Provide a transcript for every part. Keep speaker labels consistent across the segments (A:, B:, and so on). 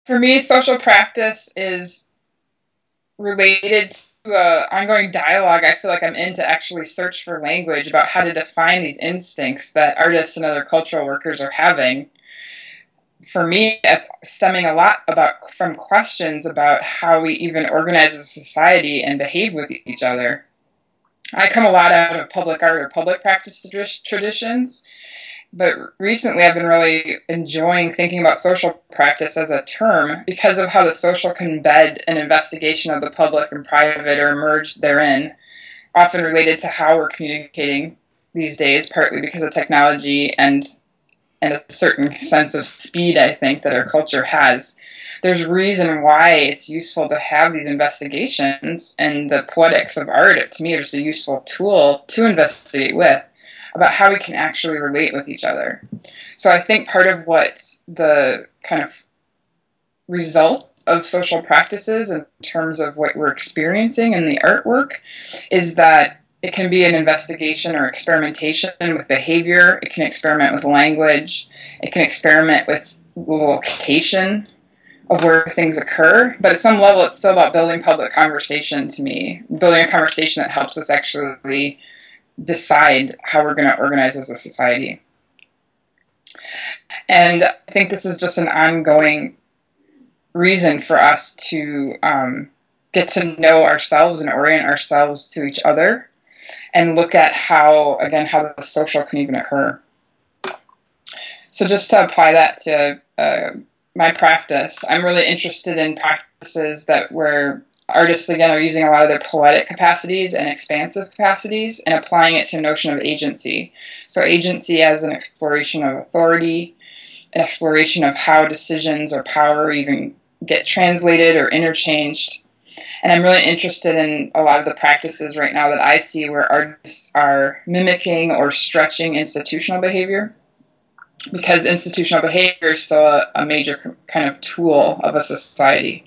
A: For me, social practice is related to ongoing dialogue I feel like I'm in to actually search for language about how to define these instincts that artists and other cultural workers are having. For me, it's stemming a lot from questions about how we even organize as a society and behave with each other. I come a lot out of public art or public practice traditions, but recently I've been really enjoying thinking about social practice as a term because of how the social can embed an investigation of the public and private or emerge therein, often related to how we're communicating these days, partly because of technology and a certain sense of speed, I think, that our culture has. There's a reason why it's useful to have these investigations, and the poetics of art, to me, is a useful tool to investigate with, about how we can actually relate with each other. So I think part of what the kind of result of social practices in terms of what we're experiencing in the artwork is that it can be an investigation or experimentation with behavior. It can experiment with language. It can experiment with the location of where things occur. But at some level, it's still about building public conversation to me, building a conversation that helps us actually decide how we're going to organize as a society. And I think this is just an ongoing reason for us to get to know ourselves and orient ourselves to each other, and look at how the social can even occur. So just to apply that to my practice, I'm really interested in practices where artists, again, are using a lot of their poetic capacities and expansive capacities and applying it to a notion of agency. So agency as an exploration of authority, an exploration of how decisions or power even get translated or interchanged. And I'm really interested in a lot of the practices right now that I see where artists are mimicking or stretching institutional behavior, because institutional behavior is still a major kind of tool of a society.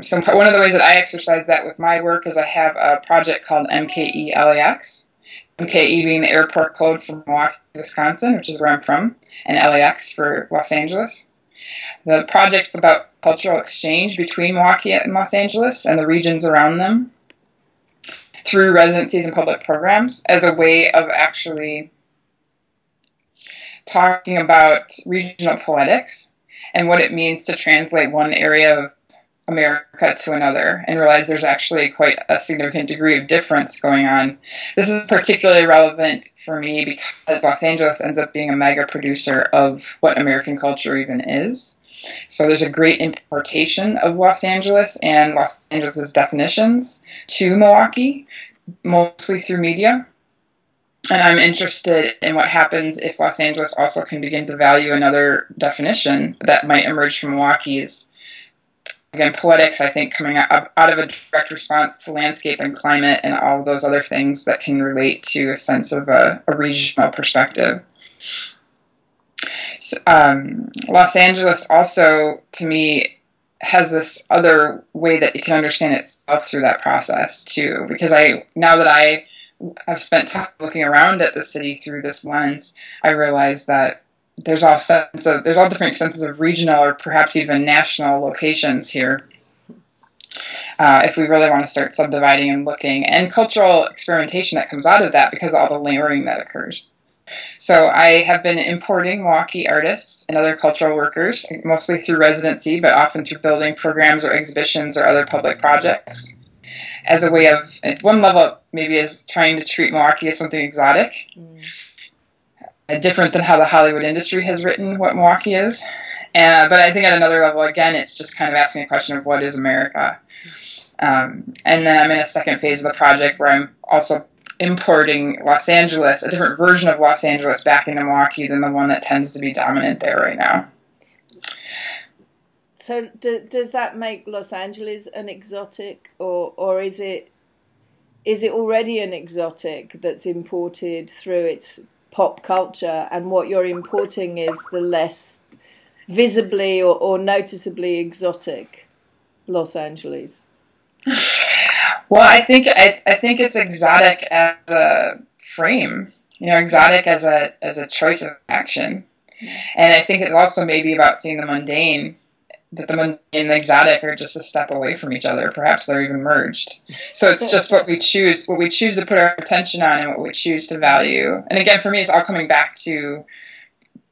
A: So one of the ways that I exercise that with my work is I have a project called MKE-LAX, MKE being the airport code for Milwaukee, Wisconsin, which is where I'm from, and LAX for Los Angeles. The project's about cultural exchange between Milwaukee and Los Angeles and the regions around them through residencies and public programs as a way of actually talking about regional poetics and what it means to translate one area of America to another and realize there's actually quite a significant degree of difference going on. This is particularly relevant for me because Los Angeles ends up being a mega producer of what American culture even is. So there's a great importation of Los Angeles and Los Angeles' definitions to Milwaukee, mostly through media. And I'm interested in what happens if Los Angeles also can begin to value another definition that might emerge from Milwaukee's, again, poetics, I think, coming out of a direct response to landscape and climate and all of those other things that can relate to a sense of a regional perspective. So, Los Angeles also, to me, has this other way that it can understand itself through that process, too. Because now that I have spent time looking around at the city through this lens, I realize that there's all different senses of regional or perhaps even national locations here. If we really want to start subdividing and looking, and cultural experimentation that comes out of that because of all the layering that occurs. So I have been importing Milwaukee artists and other cultural workers, mostly through residency, but often through building programs or exhibitions or other public projects, as a way of, at one level, maybe as trying to treat Milwaukee as something exotic. Different than how the Hollywood industry has written what Milwaukee is. But I think at another level, again, it's just kind of asking a question of what is America. And then I'm in a second phase of the project where I'm also importing Los Angeles, a different version of Los Angeles, back into Milwaukee than the one that tends to be dominant there right now.
B: So does that make Los Angeles an exotic, or is it already an exotic that's imported through its pop culture, and what you're importing is the less visibly or noticeably exotic Los Angeles?
A: Well, I think it's exotic as a frame, exotic as a choice of action, and I think it's also maybe about seeing the mundane that the mundane and the exotic are just a step away from each other. Perhaps they're even merged. So it's just what we choose to put our attention on and what we choose to value. And again, for me, it's all coming back to,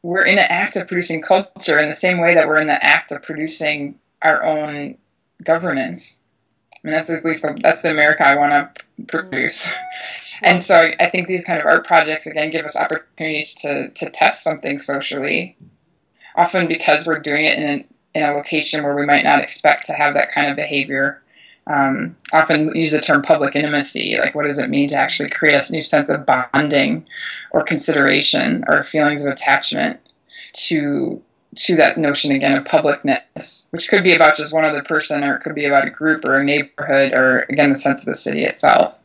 A: we're in the act of producing culture in the same way that we're in the act of producing our own governments. I mean, that's at least that's the America I want to produce. And so I think these kind of art projects, again, give us opportunities to test something socially, often because we're doing it in a location where we might not expect to have that kind of behavior. Often use the term public intimacy, like what does it mean to actually create a new sense of bonding or consideration or feelings of attachment to that notion, again, of publicness, which could be about just one other person, or it could be about a group or a neighborhood, or, again, the sense of the city itself.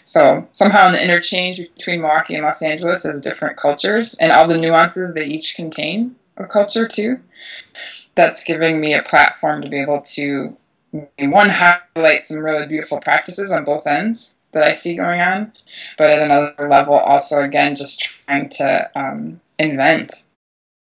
A: So somehow in the interchange between Milwaukee and Los Angeles as different cultures and all the nuances they each contain of culture too, that's giving me a platform to be able to, one, highlight some really beautiful practices on both ends that I see going on, but at another level also, again, just trying to invent